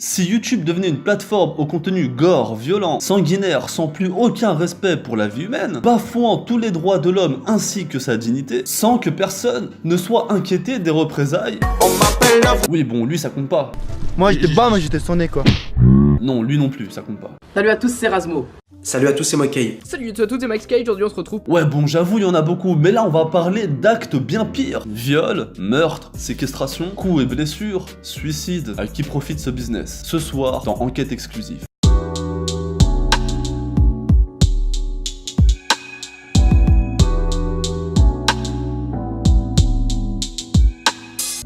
Si YouTube devenait une plateforme au contenu gore, violent, sanguinaire, sans plus aucun respect pour la vie humaine, bafouant tous les droits de l'homme ainsi que sa dignité, sans que personne ne soit inquiété des représailles... Oui bon, lui ça compte pas. Moi j'étais sonné quoi. Non, lui non plus, ça compte pas. Salut à tous, c'est Rasmo. Salut à tous, c'est moi Kay. Salut à tous, c'est Max Kay, aujourd'hui on se retrouve. Ouais bon, j'avoue, il y en a beaucoup, mais là on va parler d'actes bien pires. Viol, meurtre, séquestration, coups et blessures, suicide. À qui profite ce business? Ce soir, dans Enquête exclusive.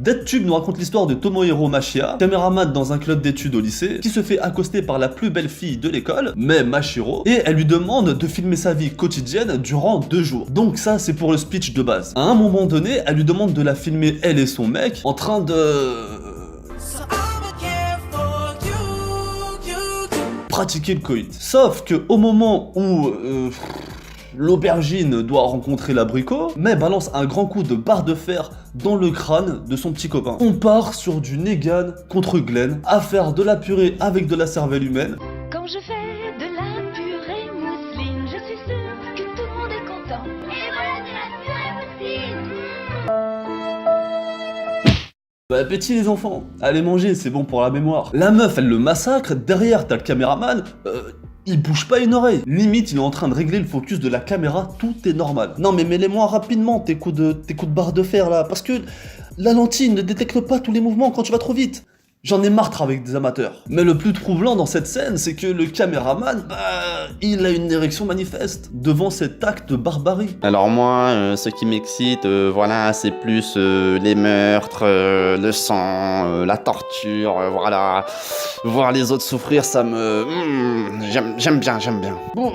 DeadTube nous raconte l'histoire de Tomohiro Machia, caméraman dans un club d'études au lycée, qui se fait accoster par la plus belle fille de l'école, mais Machiro, et elle lui demande de filmer sa vie quotidienne durant 2 jours. Donc ça, c'est pour le speech de base. À un moment donné, elle lui demande de la filmer, elle et son mec, en train de... pratiquer le coït. Sauf que au moment où... l'aubergine doit rencontrer l'abricot, mais balance un grand coup de barre de fer dans le crâne de son petit copain. On part sur du Negan contre Glenn, à faire de la purée avec de la cervelle humaine. Quand je fais de la purée mousseline, je suis sûre que tout le monde est content. Et voilà de la purée mousseline. Bon appétit les enfants, allez manger, c'est bon pour la mémoire. La meuf, elle le massacre, derrière t'as le caméraman, il bouge pas une oreille. Limite, il est en train de régler le focus de la caméra, tout est normal. Non mais mets-les-moi rapidement tes coups de barre de fer là, parce que la lentille ne détecte pas tous les mouvements quand tu vas trop vite. J'en ai marre avec des amateurs. Mais le plus troublant dans cette scène, c'est que le caméraman, il a une érection manifeste devant cet acte de barbarie. Alors moi, ce qui m'excite, voilà, c'est plus les meurtres, le sang, la torture, voilà. Voir les autres souffrir, ça me... j'aime bien. Bon,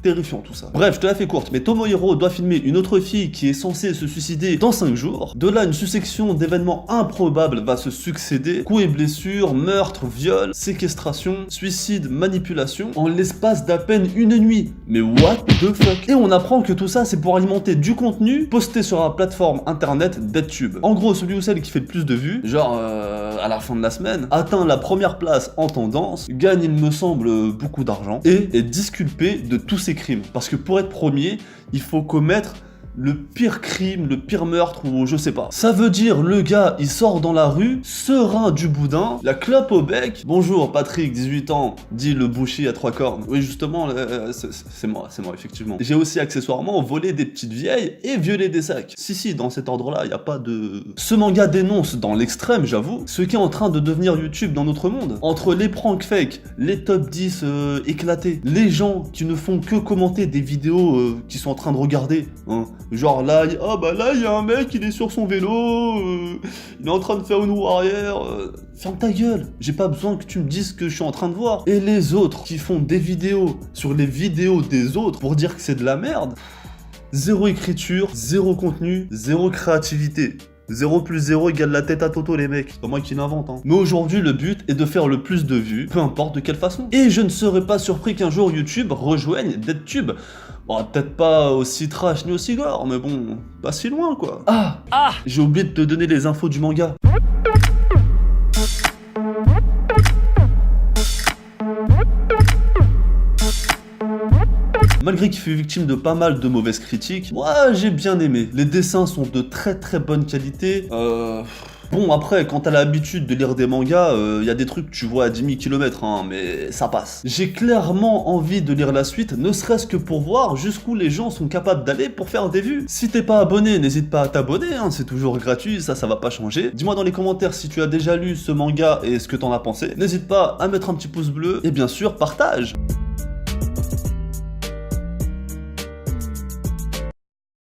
terrifiant tout ça. Bref, je te la fais courte, mais Tomohiro doit filmer une autre fille qui est censée se suicider dans 5 jours. De là, une succession d'événements improbables va se succéder. Coups et blessures, meurtre, viol, séquestration, suicide, manipulation, en l'espace d'à peine une nuit. Mais what the fuck? Et on apprend que tout ça, c'est pour alimenter du contenu posté sur la plateforme internet DeadTube. En gros, celui ou celle qui fait le plus de vues, genre à la fin de la semaine, atteint la première place en tendance, gagne il me semble beaucoup d'argent, et est disculpé de tous ses crimes. Parce que pour être premier, il faut commettre le pire crime, le pire meurtre ou je sais pas. Ça veut dire le gars, il sort dans la rue, serein du boudin, la clope au bec. Bonjour Patrick, 18 ans, dit le boucher à 3 cornes. Oui justement, c'est moi effectivement. J'ai aussi accessoirement volé des petites vieilles et violé des sacs. Si, dans cet ordre-là, y a pas de... Ce manga dénonce dans l'extrême, j'avoue, ce qui est en train de devenir YouTube dans notre monde. Entre les pranks fake, les top 10 éclatés, les gens qui ne font que commenter des vidéos qu'ils sont en train de regarder, hein. Genre là, là il y a un mec, il est sur son vélo, il est en train de faire une roue arrière. Ferme ta gueule, j'ai pas besoin que tu me dises ce que je suis en train de voir. Et les autres qui font des vidéos sur les vidéos des autres pour dire que c'est de la merde. Zéro écriture, zéro contenu, zéro créativité. 0 plus 0 égale la tête à Toto les mecs, c'est pas moi qui l'invente hein. Mais aujourd'hui le but est de faire le plus de vues, peu importe de quelle façon. Et je ne serais pas surpris qu'un jour YouTube rejoigne DeadTube. Bon peut-être pas aussi trash ni aussi gore, mais bon, pas si loin quoi. J'ai oublié de te donner les infos du manga. Malgré qu'il fut victime de pas mal de mauvaises critiques, moi j'ai bien aimé. Les dessins sont de très bonne qualité. Bon après, quand t'as l'habitude de lire des mangas, y a des trucs que tu vois à 10 000 km, hein, mais ça passe. J'ai clairement envie de lire la suite, ne serait-ce que pour voir jusqu'où les gens sont capables d'aller pour faire des vues. Si t'es pas abonné, n'hésite pas à t'abonner, hein, c'est toujours gratuit, ça va pas changer. Dis-moi dans les commentaires si tu as déjà lu ce manga et ce que t'en as pensé. N'hésite pas à mettre un petit pouce bleu, et bien sûr, partage.